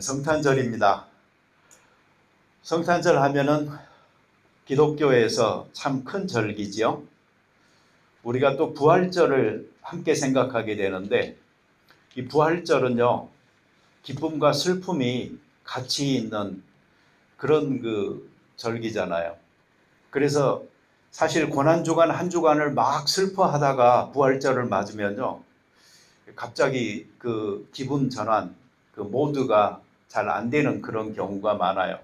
성탄절입니다. 성탄절 하면은 기독교에서 참 큰 절기지요. 우리가 또 부활절을 함께 생각하게 되는데, 이 부활절은요, 기쁨과 슬픔이 같이 있는 그런 절기잖아요. 그래서 사실 고난주간 한 주간을 막 슬퍼하다가 부활절을 맞으면요, 갑자기 기분 전환, 모두가 잘 안 되는 그런 경우가 많아요.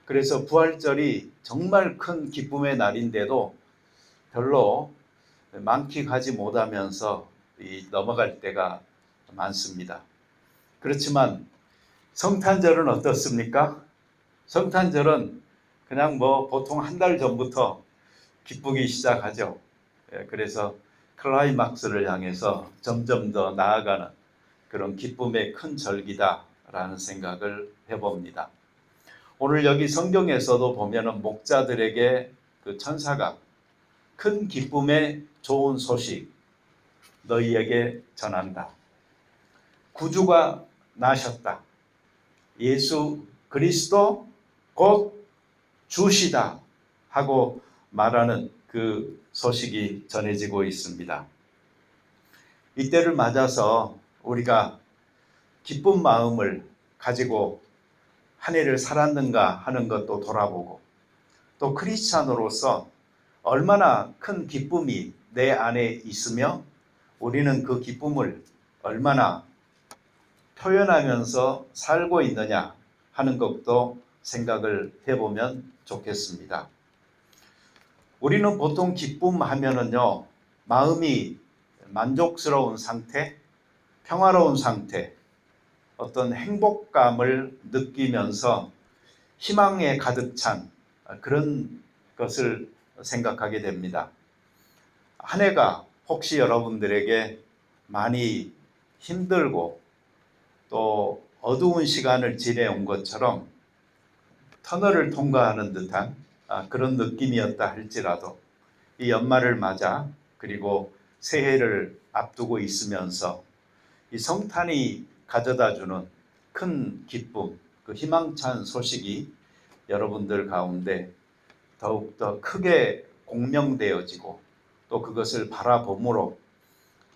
그래서 부활절이 정말 큰 기쁨의 날인데도 별로 만끽하지 못하면서 넘어갈 때가 많습니다. 그렇지만 성탄절은 어떻습니까? 성탄절은 그냥 보통 한 달 전부터 기쁘기 시작하죠. 그래서 클라이막스를 향해서 점점 더 나아가는 그런 기쁨의 큰 절기다라는 생각을 해봅니다. 오늘 여기 성경에서도 보면은 목자들에게 천사가 큰 기쁨의 좋은 소식 너희에게 전한다. 구주가 나셨다. 예수 그리스도 곧 주시다 하고 말하는 그 소식이 전해지고 있습니다. 이때를 맞아서 우리가 기쁜 마음을 가지고 한 해를 살았는가 하는 것도 돌아보고, 또 크리스찬으로서 얼마나 큰 기쁨이 내 안에 있으며 우리는 그 기쁨을 얼마나 표현하면서 살고 있느냐 하는 것도 생각을 해보면 좋겠습니다. 우리는 보통 기쁨 하면은요, 마음이 만족스러운 상태, 평화로운 상태, 어떤 행복감을 느끼면서 희망에 가득 찬 그런 것을 생각하게 됩니다. 한 해가 혹시 여러분들에게 많이 힘들고 또 어두운 시간을 지내온 것처럼 터널을 통과하는 듯한 그런 느낌이었다 할지라도, 이 연말을 맞아 그리고 새해를 앞두고 있으면서 이 성탄이 가져다주는 큰 기쁨, 희망찬 소식이 여러분들 가운데 더욱더 크게 공명되어지고, 또 그것을 바라봄으로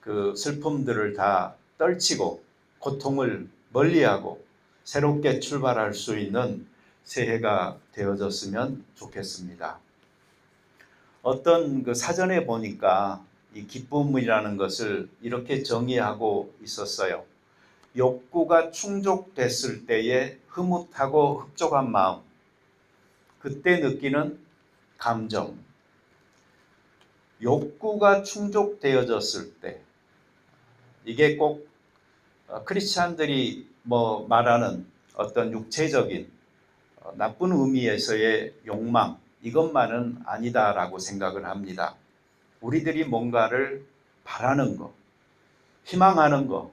그 슬픔들을 다 떨치고 고통을 멀리하고 새롭게 출발할 수 있는 새해가 되어졌으면 좋겠습니다. 어떤 사전에 보니까 이 기쁨이라는 것을 이렇게 정의하고 있었어요. 욕구가 충족됐을 때의 흐뭇하고 흡족한 마음, 그때 느끼는 감정. 욕구가 충족되어졌을 때, 이게 꼭 크리스찬들이 말하는 어떤 육체적인 나쁜 의미에서의 욕망, 이것만은 아니다라고 생각을 합니다. 우리들이 뭔가를 바라는 것, 희망하는 것,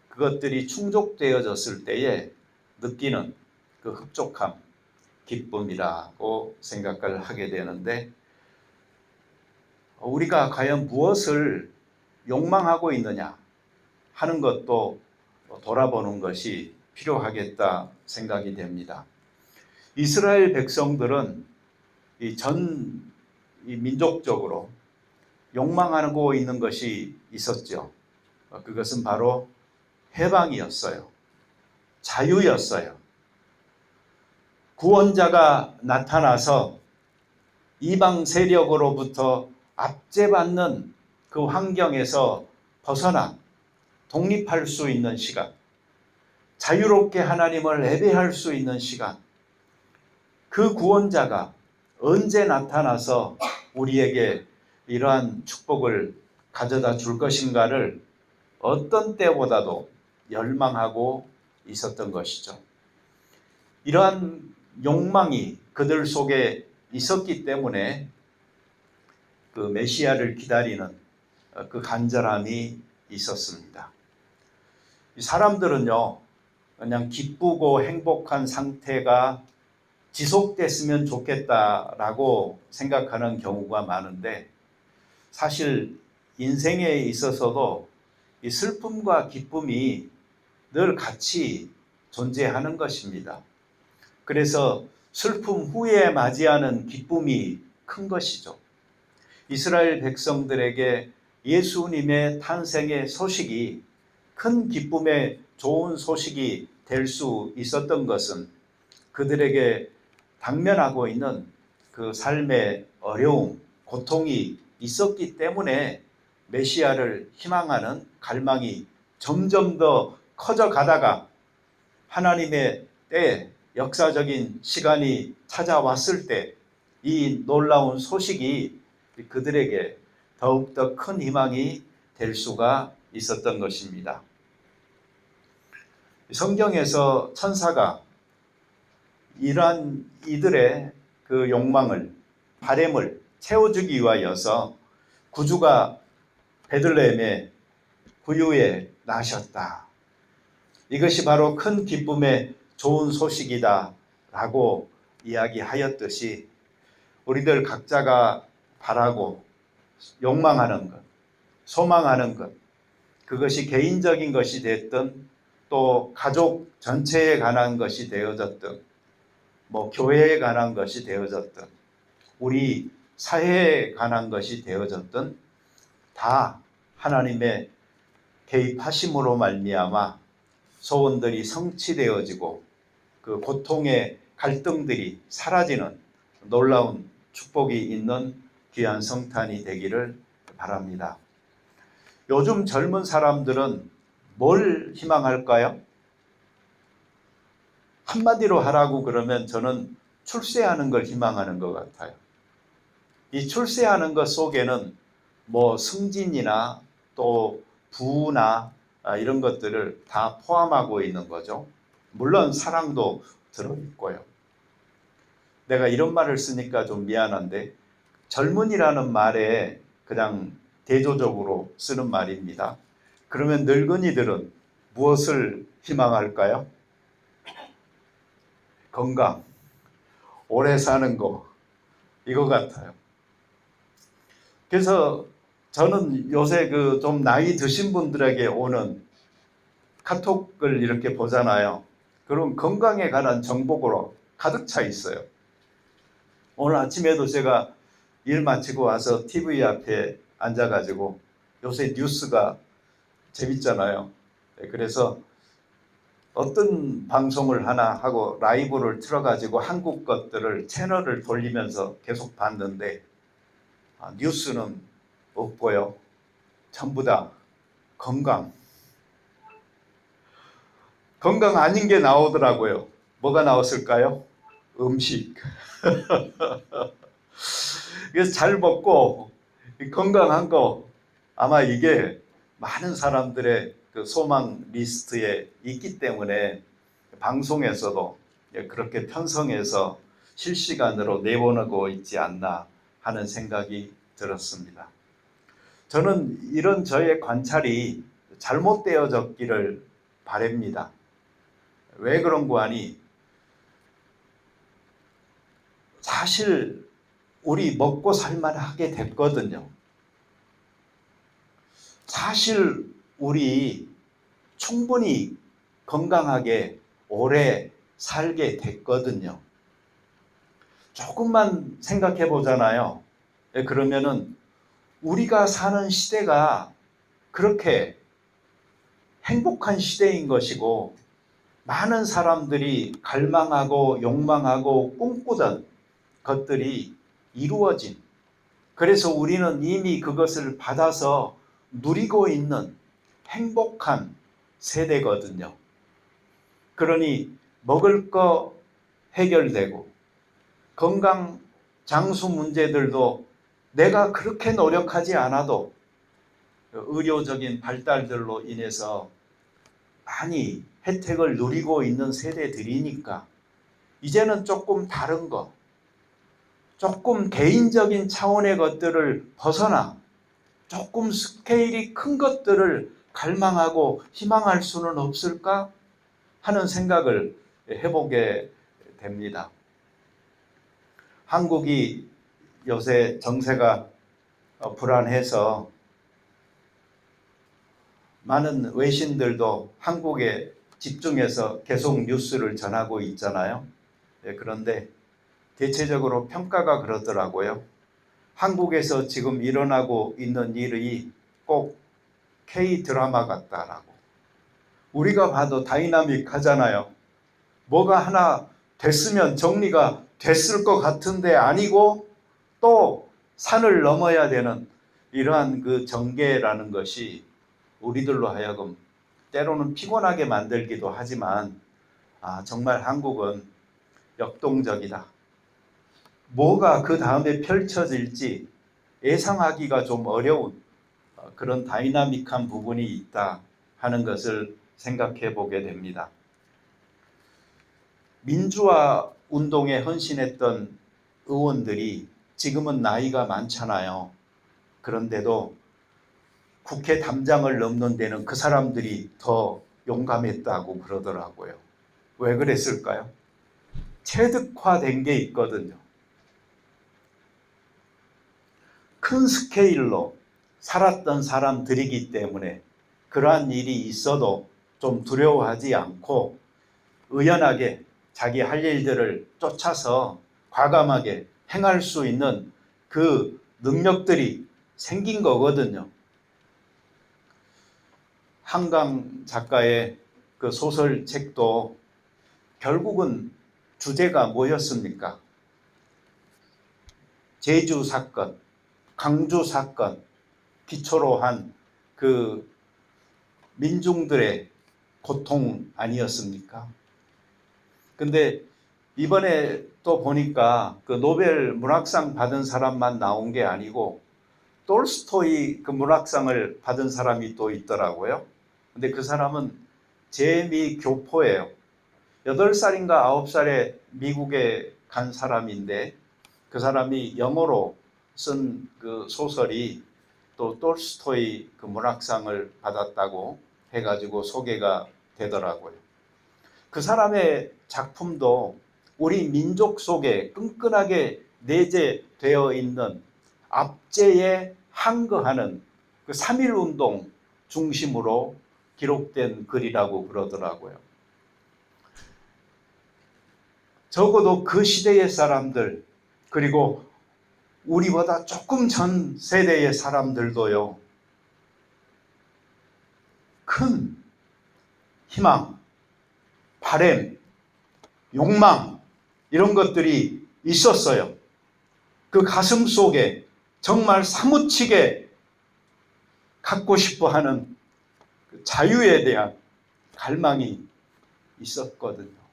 그것들이 충족되어졌을 때에 느끼는 그 흡족함, 기쁨이라고 생각을 하게 되는데, 우리가 과연 무엇을 욕망하고 있느냐 하는 것도 돌아보는 것이 필요하겠다 생각이 됩니다. 이스라엘 백성들은 전 민족적으로 욕망하고 있는 것이 있었죠. 그것은 바로 해방이었어요. 자유였어요. 구원자가 나타나서 이방 세력으로부터 압제받는 그 환경에서 벗어나 독립할 수 있는 시간, 자유롭게 하나님을 예배할 수 있는 시간, 그 구원자가 언제 나타나서 우리에게 이러한 축복을 가져다 줄 것인가를 어떤 때보다도 열망하고 있었던 것이죠. 이러한 욕망이 그들 속에 있었기 때문에 그 메시아를 기다리는 그 간절함이 있었습니다. 사람들은요, 그냥 기쁘고 행복한 상태가 지속됐으면 좋겠다라고 생각하는 경우가 많은데, 사실 인생에 있어서도 이 슬픔과 기쁨이 늘 같이 존재하는 것입니다. 그래서 슬픔 후에 맞이하는 기쁨이 큰 것이죠. 이스라엘 백성들에게 예수님의 탄생의 소식이 큰 기쁨의 좋은 소식이 될 수 있었던 것은 그들에게 당면하고 있는 그 삶의 어려움, 고통이 있었기 때문에 메시아를 희망하는 갈망이 점점 더 커져 가다가 하나님의 때 역사적인 시간이 찾아왔을 때 이 놀라운 소식이 그들에게 더욱더 큰 희망이 될 수가 있었던 것입니다. 성경에서 천사가 이러한 이들의 그 욕망을, 바램을 채워주기 위하여서 구주가 베들레헴의 부유에 나셨다. 이것이 바로 큰 기쁨의 좋은 소식이다 라고 이야기하였듯이 우리들 각자가 바라고 욕망하는 것, 소망하는 것, 그것이 개인적인 것이 됐든 또 가족 전체에 관한 것이 되어졌든 교회에 관한 것이 되어졌든 우리 사회에 관한 것이 되어졌든 다 하나님의 개입하심으로 말미암아 소원들이 성취되어지고 그 고통의 갈등들이 사라지는 놀라운 축복이 있는 귀한 성탄이 되기를 바랍니다. 요즘 젊은 사람들은 뭘 희망할까요? 한마디로 하라고 그러면 저는 출세하는 걸 희망하는 것 같아요. 이 출세하는 것 속에는 승진이나 또 부나 이런 것들을 다 포함하고 있는 거죠. 물론 사랑도 들어있고요. 내가 이런 말을 쓰니까 좀 미안한데 젊은이라는 말에 그냥 대조적으로 쓰는 말입니다. 그러면 늙은이들은 무엇을 희망할까요? 건강, 오래 사는 거, 이거 같아요. 그래서 저는 요새 좀 나이 드신 분들에게 오는 카톡을 이렇게 보잖아요. 그럼 건강에 관한 정보로 가득 차 있어요. 오늘 아침에도 제가 일 마치고 와서 TV 앞에 앉아가지고 요새 뉴스가 재밌잖아요. 그래서 어떤 방송을 하나 하고 라이브를 틀어가지고 한국 것들을 채널을 돌리면서 계속 봤는데 뉴스는 없고요. 전부 다 건강 아닌 게 나오더라고요. 뭐가 나왔을까요? 음식. 그래서 잘 먹고 건강한 거 아마 이게 많은 사람들의 그 소망 리스트에 있기 때문에 방송에서도 그렇게 편성해서 실시간으로 내보내고 있지 않나 하는 생각이 들었습니다. 저는 이런 저의 관찰이 잘못되어졌기를 바랍니다. 왜 그런고 하니 사실 우리 먹고 살만하게 됐거든요. 사실 우리 충분히 건강하게 오래 살게 됐거든요. 조금만 생각해 보잖아요. 그러면은 우리가 사는 시대가 그렇게 행복한 시대인 것이고 많은 사람들이 갈망하고 욕망하고 꿈꾸던 것들이 이루어진, 그래서 우리는 이미 그것을 받아서 누리고 있는 행복한 세대거든요. 그러니 먹을 거 해결되고 건강 장수 문제들도 내가 그렇게 노력하지 않아도 의료적인 발달들로 인해서 많이 혜택을 누리고 있는 세대들이니까 이제는 조금 다른 거, 조금 개인적인 차원의 것들을 벗어나 조금 스케일이 큰 것들을 갈망하고 희망할 수는 없을까 하는 생각을 해보게 됩니다. 한국이 요새 정세가 불안해서 많은 외신들도 한국에 집중해서 계속 뉴스를 전하고 있잖아요. 그런데 대체적으로 평가가 그러더라고요. 한국에서 지금 일어나고 있는 일이 꼭 K-드라마 같다라고. 우리가 봐도 다이나믹하잖아요. 뭐가 하나 됐으면 정리가 됐을 것 같은데 아니고 또 산을 넘어야 되는 이러한 그 전개라는 것이 우리들로 하여금 때로는 피곤하게 만들기도 하지만 정말 한국은 역동적이다. 뭐가 그 다음에 펼쳐질지 예상하기가 좀 어려운 그런 다이나믹한 부분이 있다 하는 것을 생각해 보게 됩니다. 민주화 운동에 헌신했던 의원들이 지금은 나이가 많잖아요. 그런데도 국회 담장을 넘는 데는 그 사람들이 더 용감했다고 그러더라고요. 왜 그랬을까요? 체득화된 게 있거든요. 큰 스케일로 살았던 사람들이기 때문에 그러한 일이 있어도 좀 두려워하지 않고 의연하게 자기 할 일들을 쫓아서 과감하게 행할 수 있는 그 능력들이 생긴 거거든요. 한강 작가의 그 소설책도 결국은 주제가 뭐였습니까? 제주 사건, 강주 사건 기초로 한 그 민중들의 고통 아니었습니까? 근데 이번에 또 보니까 그 노벨 문학상 받은 사람만 나온 게 아니고 톨스토이 그 문학상을 받은 사람이 또 있더라고요. 근데 그 사람은 재미 교포예요. 8살인가 9살에 미국에 간 사람인데 그 사람이 영어로 쓴 그 소설이 또 톨스토이 그 문학상을 받았다고 해가지고 소개가 되더라고요. 그 사람의 작품도 우리 민족 속에 끈끈하게 내재되어 있는 압제에 항거하는 그 3.1운동 중심으로 기록된 글이라고 그러더라고요. 적어도 그 시대의 사람들, 그리고 우리보다 조금 전 세대의 사람들도요, 큰 희망, 바램, 욕망 이런 것들이 있었어요. 그 가슴 속에 정말 사무치게 갖고 싶어 하는 자유에 대한 갈망이 있었거든요.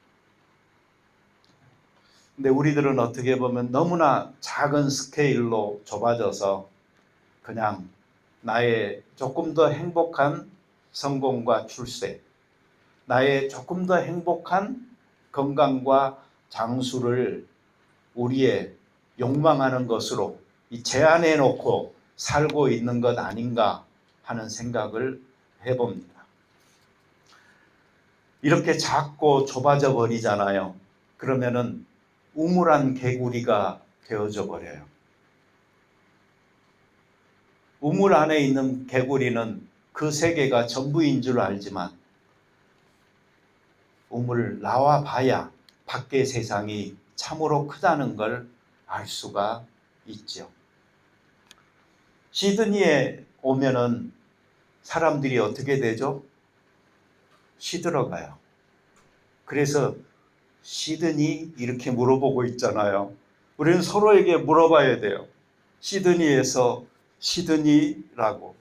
근데 우리들은 어떻게 보면 너무나 작은 스케일로 좁아져서 그냥 나의 조금 더 행복한 성공과 출세, 나의 조금 더 행복한 건강과 장수를 우리의 욕망하는 것으로 제한해 놓고 살고 있는 것 아닌가 하는 생각을 해봅니다. 이렇게 작고 좁아져 버리잖아요. 그러면은 우물안 개구리가 되어져 버려요. 우물 안에 있는 개구리는 그 세계가 전부인 줄 알지만 우물을 나와 봐야 밖의 세상이 참으로 크다는 걸 알 수가 있죠. 시드니에 오면은 사람들이 어떻게 되죠? 시들어가요. 그래서 시드니 이렇게 물어보고 있잖아요. 우리는 서로에게 물어봐야 돼요. 시드니에서 시드니라고.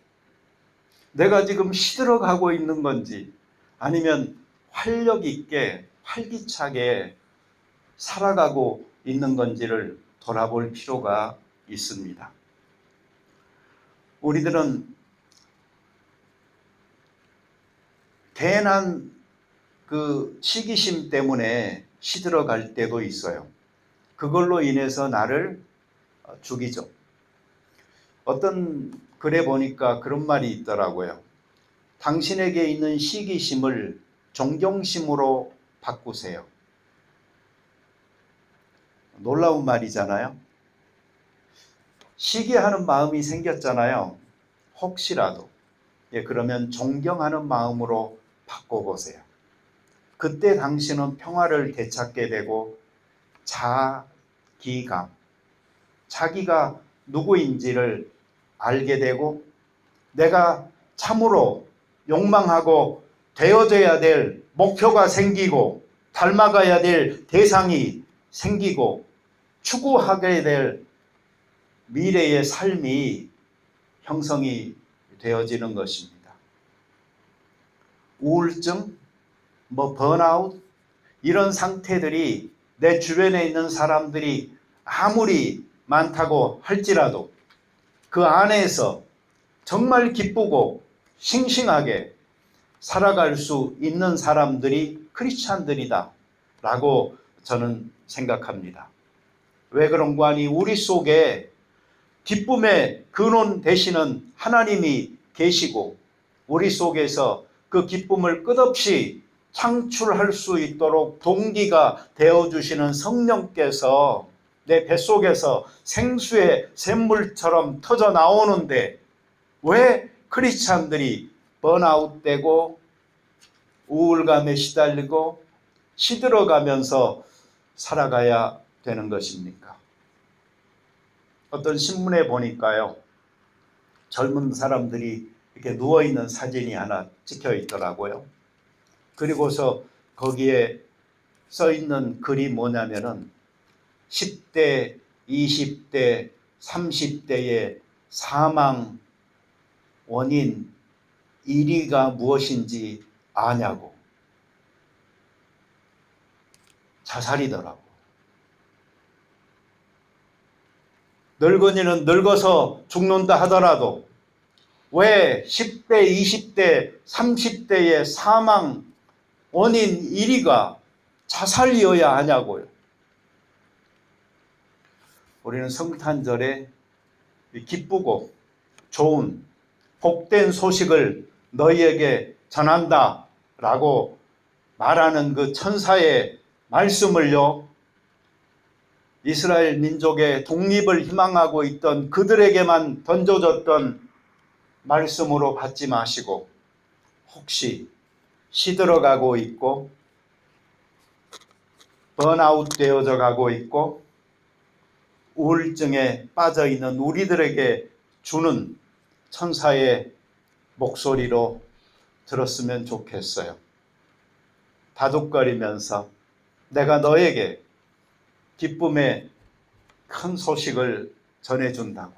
내가 지금 시들어가고 있는 건지 아니면 활력 있게 활기차게 살아가고 있는 건지를 돌아볼 필요가 있습니다. 우리들은 괜한 그 시기심 때문에 시들어갈 때도 있어요. 그걸로 인해서 나를 죽이죠. 어떤 글에 보니까 그런 말이 있더라고요. 당신에게 있는 시기심을 존경심으로 바꾸세요. 놀라운 말이잖아요. 시기하는 마음이 생겼잖아요. 혹시라도. 그러면 존경하는 마음으로 바꿔보세요. 그때 당신은 평화를 되찾게 되고 자기가 누구인지를 알게 되고 내가 참으로 욕망하고 되어져야 될 목표가 생기고 닮아가야 될 대상이 생기고 추구하게 될 미래의 삶이 형성이 되어지는 것입니다. 우울증, 번아웃 이런 상태들이 내 주변에 있는 사람들이 아무리 많다고 할지라도 그 안에서 정말 기쁘고 싱싱하게 살아갈 수 있는 사람들이 크리스찬들이다 라고 저는 생각합니다. 왜 그런가 하니 우리 속에 기쁨의 근원 되시는 하나님이 계시고 우리 속에서 그 기쁨을 끝없이 창출할 수 있도록 동기가 되어주시는 성령께서 내 뱃속에서 생수의 샘물처럼 터져 나오는데 왜 크리스찬들이 번아웃되고 우울감에 시달리고 시들어가면서 살아가야 되는 것입니까? 어떤 신문에 보니까요, 젊은 사람들이 이렇게 누워있는 사진이 하나 찍혀 있더라고요. 그리고서 거기에 써 있는 글이 뭐냐면은 10대, 20대, 30대의 사망 원인 1위가 무엇인지 아냐고. 자살이더라고. 늙은이는 늙어서 죽는다 하더라도 왜 10대, 20대, 30대의 사망 원인 1위가 자살이어야 하냐고요. 우리는 성탄절에 기쁘고 좋은 복된 소식을 너희에게 전한다 라고 말하는 그 천사의 말씀을요, 이스라엘 민족의 독립을 희망하고 있던 그들에게만 던져졌던 말씀으로 받지 마시고 혹시 시들어가고 있고 번아웃 되어져 가고 있고 우울증에 빠져 있는 우리들에게 주는 천사의 목소리로 들었으면 좋겠어요. 다독거리면서 내가 너에게 기쁨의 큰 소식을 전해준다고.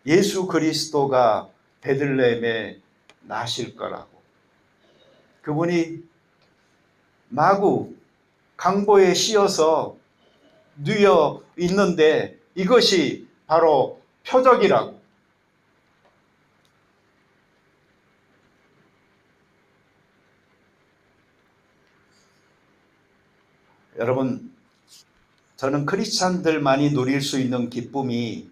예수 그리스도가 베들레헴에 나실 거라고. 그분이 마구 강보에 씌어서 누워 있는데 이것이 바로 표적이라고. 여러분, 저는 크리스찬들만이 누릴 수 있는 기쁨이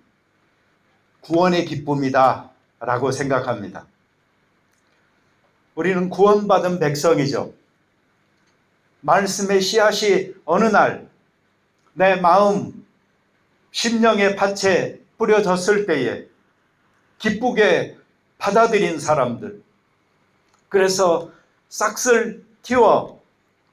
구원의 기쁨이다 라고 생각합니다. 우리는 구원받은 백성이죠. 말씀의 씨앗이 어느 날 내 마음, 심령의 밭에 뿌려졌을 때에 기쁘게 받아들인 사람들, 그래서 싹을 틔워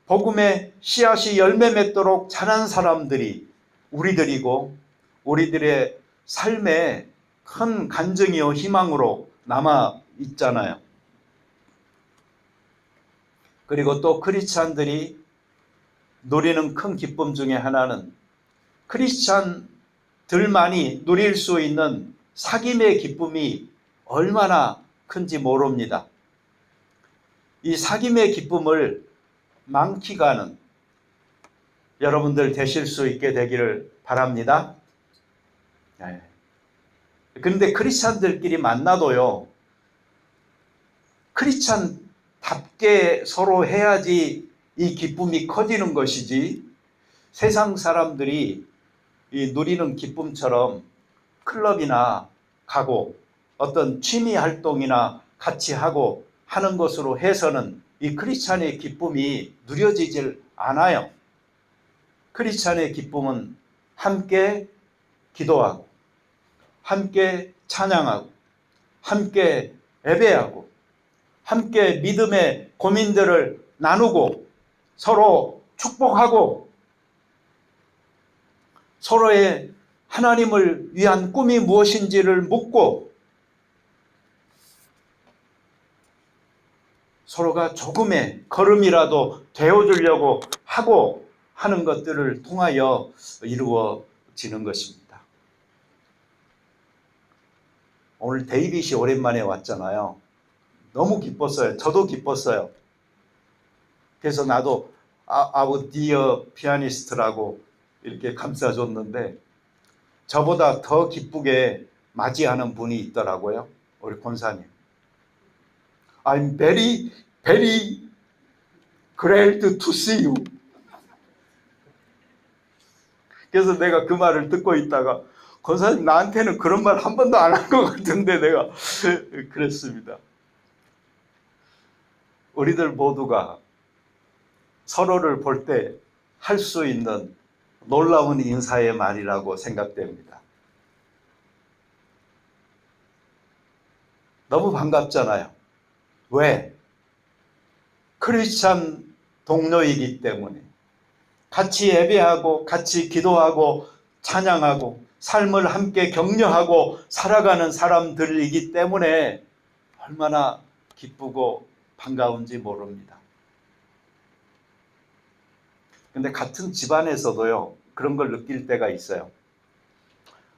복음의 씨앗이 열매 맺도록 자란 사람들이 우리들이고 우리들의 삶의 큰 간증이요 희망으로 남아 있잖아요. 그리고 또 크리스찬들이 누리는 큰 기쁨 중에 하나는 크리스찬들만이 누릴 수 있는 사귐의 기쁨이 얼마나 큰지 모릅니다. 이 사귐의 기쁨을 만끽하는 여러분들 되실 수 있게 되기를 바랍니다. 그런데 크리스찬들끼리 만나도요, 크리스찬답게 서로 해야지 이 기쁨이 커지는 것이지, 세상 사람들이 이 누리는 기쁨처럼 클럽이나 가고 어떤 취미 활동이나 같이 하고 하는 것으로 해서는 이 크리스찬의 기쁨이 누려지질 않아요. 크리스찬의 기쁨은 함께 기도하고 함께 찬양하고 함께 예배하고 함께 믿음의 고민들을 나누고 서로 축복하고 서로의 하나님을 위한 꿈이 무엇인지를 묻고 서로가 조금의 걸음이라도 되어주려고 하고 하는 것들을 통하여 이루어지는 것입니다. 오늘 데이빗이 오랜만에 왔잖아요. 너무 기뻤어요. 저도 기뻤어요. 그래서 나도 our dear pianist라고 이렇게 감싸줬는데 저보다 더 기쁘게 맞이하는 분이 있더라고요. 우리 권사님. I'm very, very glad to see you. 그래서 내가 그 말을 듣고 있다가 권사님 나한테는 그런 말 한 번도 안 한 것 같은데 내가 그랬습니다. 우리들 모두가 서로를 볼 때 할 수 있는 놀라운 인사의 말이라고 생각됩니다. 너무 반갑잖아요. 왜? 크리스찬 동료이기 때문에 같이 예배하고 같이 기도하고 찬양하고 삶을 함께 격려하고 살아가는 사람들이기 때문에 얼마나 기쁘고 반가운지 모릅니다. 근데 같은 집안에서도요, 그런 걸 느낄 때가 있어요.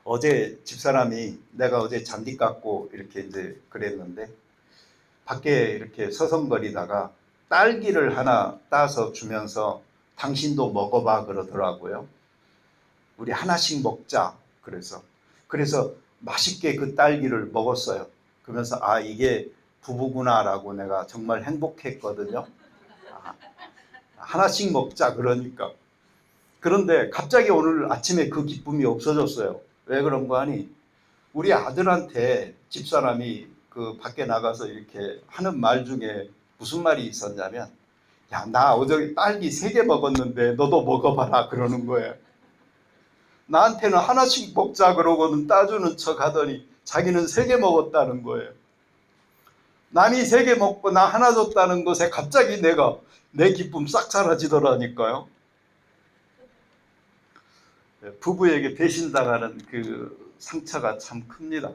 어제 집사람이 내가 어제 잔디 깎고 이렇게 이제 그랬는데 밖에 이렇게 서성거리다가 딸기를 하나 따서 주면서 당신도 먹어봐 그러더라고요. 우리 하나씩 먹자. 그래서 맛있게 그 딸기를 먹었어요. 그러면서 아 이게 부부구나라고 내가 정말 행복했거든요. 하나씩 먹자 그러니까. 그런데 갑자기 오늘 아침에 그 기쁨이 없어졌어요. 왜 그런 거 하니? 우리 아들한테 집사람이 그 밖에 나가서 이렇게 하는 말 중에 무슨 말이 있었냐면 야, 나 어제 딸기 3개 먹었는데 너도 먹어봐라 그러는 거예요. 나한테는 하나씩 먹자 그러고는 따주는 척 하더니 자기는 3개 먹었다는 거예요. 남이 3개 먹고 나 하나 줬다는 것에 갑자기 내 기쁨 싹 사라지더라니까요. 부부에게 배신당하는 그 상처가 참 큽니다.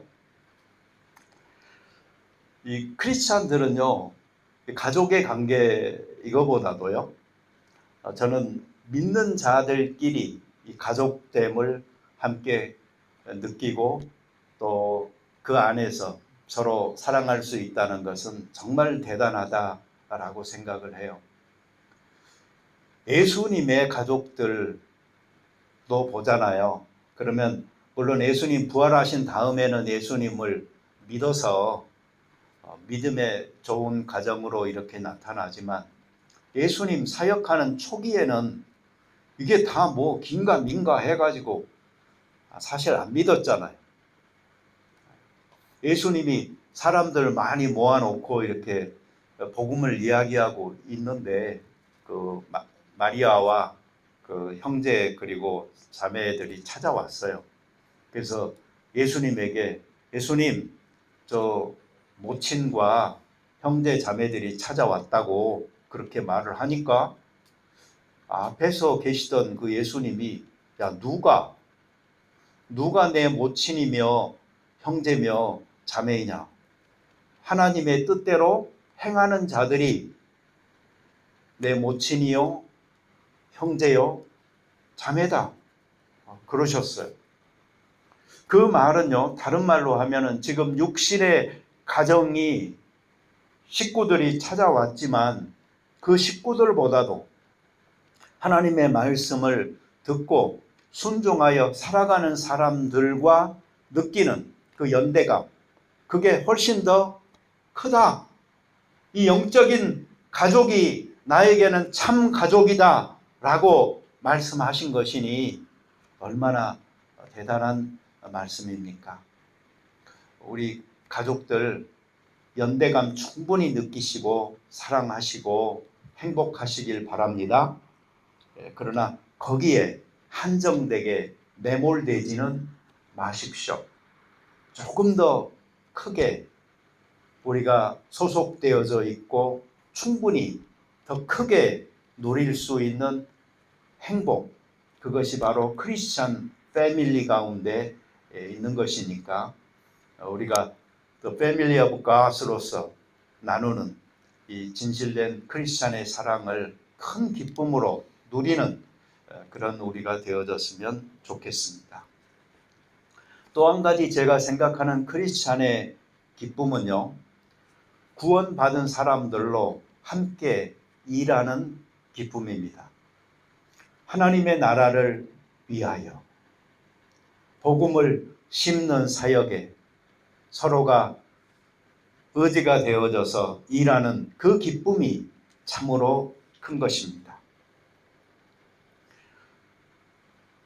이 크리스찬들은요, 가족의 관계 이거보다도요, 저는 믿는 자들끼리 이 가족됨을 함께 느끼고 또 그 안에서 서로 사랑할 수 있다는 것은 정말 대단하다라고 생각을 해요. 예수님의 가족들도 보잖아요. 그러면 물론 예수님 부활하신 다음에는 예수님을 믿어서 믿음의 좋은 가정으로 이렇게 나타나지만 예수님 사역하는 초기에는 이게 다 뭐 긴가민가 해가지고 사실 안 믿었잖아요. 예수님이 사람들 많이 모아놓고 이렇게 복음을 이야기하고 있는데 그 마리아와 그 형제 그리고 자매들이 찾아왔어요. 그래서 예수님에게 예수님 저 모친과 형제 자매들이 찾아왔다고 그렇게 말을 하니까 앞에서 계시던 그 예수님이 야 누가 내 모친이며 형제며 자매이냐 하나님의 뜻대로 행하는 자들이 내 모친이요 형제요 자매다 그러셨어요. 그 말은요 다른 말로 하면은 지금 육신의 가정이 식구들이 찾아왔지만 그 식구들보다도 하나님의 말씀을 듣고 순종하여 살아가는 사람들과 느끼는 그 연대감 그게 훨씬 더 크다. 이 영적인 가족이 나에게는 참 가족이다 라고 말씀하신 것이니 얼마나 대단한 말씀입니까? 우리 가족들 연대감 충분히 느끼시고 사랑하시고 행복하시길 바랍니다. 그러나 거기에 한정되게 매몰되지는 마십시오. 조금 더 크게 우리가 소속되어져 있고 충분히 더 크게 누릴 수 있는 행복, 그것이 바로 크리스찬 패밀리 가운데 있는 것이니까 우리가 The Family of God로서 나누는 이 진실된 크리스찬의 사랑을 큰 기쁨으로 누리는 그런 우리가 되어졌으면 좋겠습니다. 또 한 가지 제가 생각하는 크리스찬의 기쁨은요, 구원받은 사람들로 함께 일하는 기쁨입니다. 하나님의 나라를 위하여 복음을 심는 사역에 서로가 의지가 되어져서 일하는 그 기쁨이 참으로 큰 것입니다.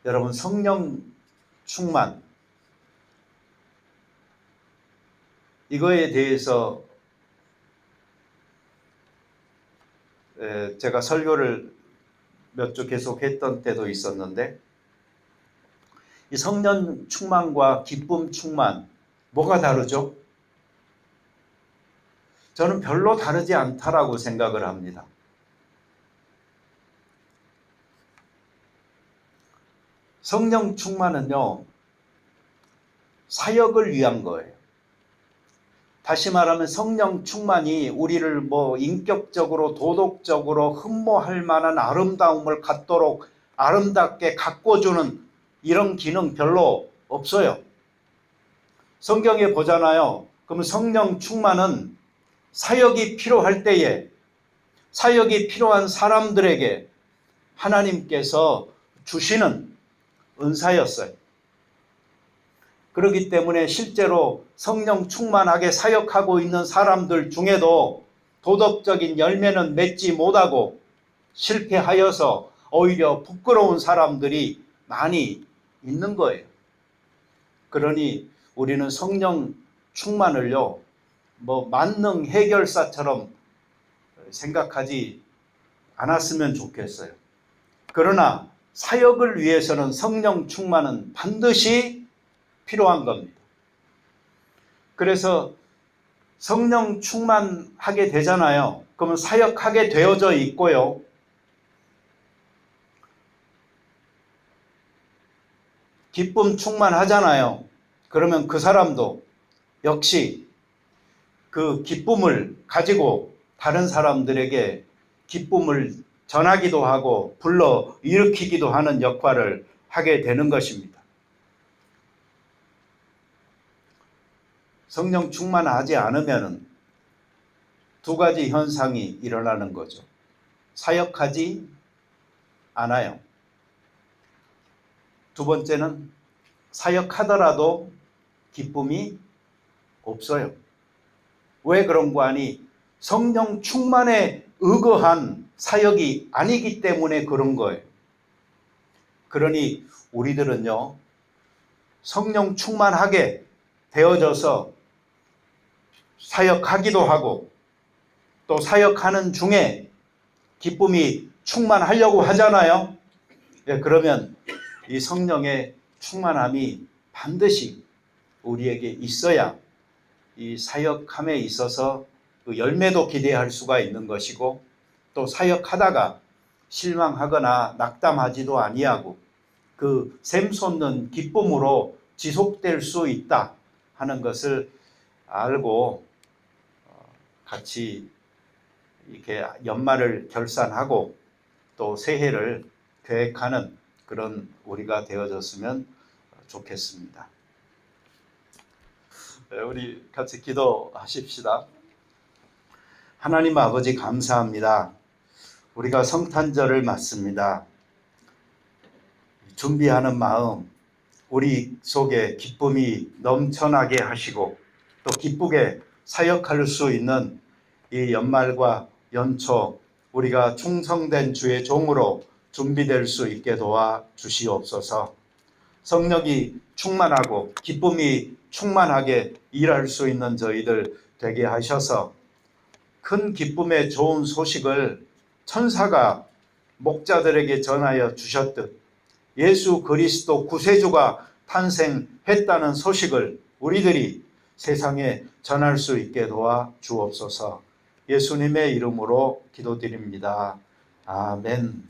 여러분, 성령 충만, 이거에 대해서 제가 설교를 몇 주 계속 했던 때도 있었는데, 이 성령 충만과 기쁨 충만, 뭐가 다르죠? 저는 별로 다르지 않다라고 생각을 합니다. 성령 충만은요, 사역을 위한 거예요. 다시 말하면 성령 충만이 우리를 인격적으로 도덕적으로 흠모할 만한 아름다움을 갖도록 아름답게 가꿔주는 이런 기능 별로 없어요. 성경에 보잖아요. 그러면 성령 충만은 사역이 필요할 때에 사역이 필요한 사람들에게 하나님께서 주시는 은사였어요. 그렇기 때문에 실제로 성령 충만하게 사역하고 있는 사람들 중에도 도덕적인 열매는 맺지 못하고 실패하여서 오히려 부끄러운 사람들이 많이 있는 거예요. 그러니 우리는 성령 충만을요, 만능 해결사처럼 생각하지 않았으면 좋겠어요. 그러나 사역을 위해서는 성령 충만은 반드시 필요한 겁니다. 그래서 성령 충만하게 되잖아요. 그러면 사역하게 되어져 있고요. 기쁨 충만하잖아요. 그러면 그 사람도 역시 그 기쁨을 가지고 다른 사람들에게 기쁨을 전하기도 하고 불러 일으키기도 하는 역할을 하게 되는 것입니다. 성령 충만하지 않으면 두 가지 현상이 일어나는 거죠. 사역하지 않아요. 두 번째는 사역하더라도 기쁨이 없어요. 왜 그런 거 아니? 성령 충만에 의거한 사역이 아니기 때문에 그런 거예요. 그러니 우리들은요, 성령 충만하게 되어져서 사역하기도 하고 또 사역하는 중에 기쁨이 충만하려고 하잖아요. 그러면 이 성령의 충만함이 반드시 우리에게 있어야 이 사역함에 있어서 그 열매도 기대할 수가 있는 것이고, 또 사역하다가 실망하거나 낙담하지도 아니하고 그 샘솟는 기쁨으로 지속될 수 있다 하는 것을 알고 같이 이렇게 연말을 결산하고 또 새해를 계획하는 그런 우리가 되어졌으면 좋겠습니다. 우리 같이 기도하십시다. 하나님 아버지, 감사합니다. 우리가 성탄절을 맞습니다. 준비하는 마음, 우리 속에 기쁨이 넘쳐나게 하시고 또 기쁘게 사역할 수 있는 이 연말과 연초, 우리가 충성된 주의 종으로 준비될 수 있게 도와 주시옵소서. 성령이 충만하고 기쁨이 충만하게 일할 수 있는 저희들 되게 하셔서 큰 기쁨의 좋은 소식을 천사가 목자들에게 전하여 주셨듯 예수 그리스도 구세주가 탄생했다는 소식을 우리들이 세상에 전할 수 있게 도와 주옵소서. 예수님의 이름으로 기도드립니다. 아멘.